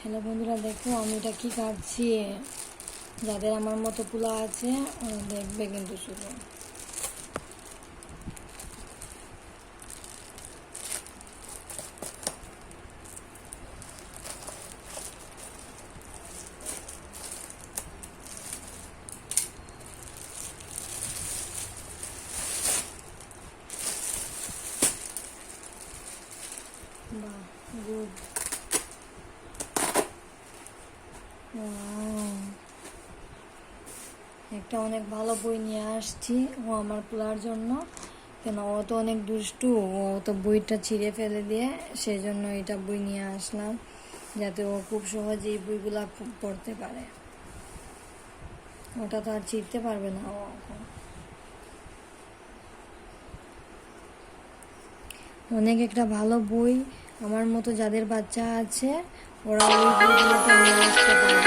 Hello বন্ধুরা, দেখো আমি এটা কি কাটছি। যাদের আমার মতো পোলা আছে ওরা দেখবে কিন্তু শুধু। বাহ, গুড। একটা অনেক ভালো বই নিয়ে আসছি ও আমার পোলার জন্য। কেন, ও তো অনেক দুষ্টু, ও তো বইটা ছিঁড়ে ফেলে দিয়ে, সেই জন্য এটা বই নিয়ে আসলাম যাতে ও খুব সহজে এই বইগুলা পড়তে পারে। ওটা তো আর ছিঁড়তে পারবে না ও এখন। অনেক একটা ভালো বই, আমার মতো যাদের বাচ্চা আছে ওরা ওই বইগুলোটা নিয়ে আসতে পারবে।